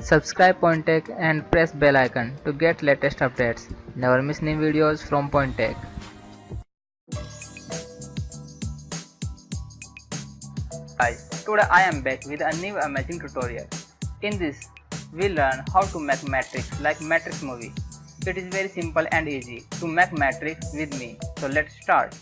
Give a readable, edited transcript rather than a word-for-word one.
Subscribe PoinTech and press bell icon to get latest updates. Never miss new videos from PoinTech. Guys, today I am back with a new amazing tutorial. In this, we learn how to make matrix like matrix movie. It is very simple and easy to make matrix with me. So let's start.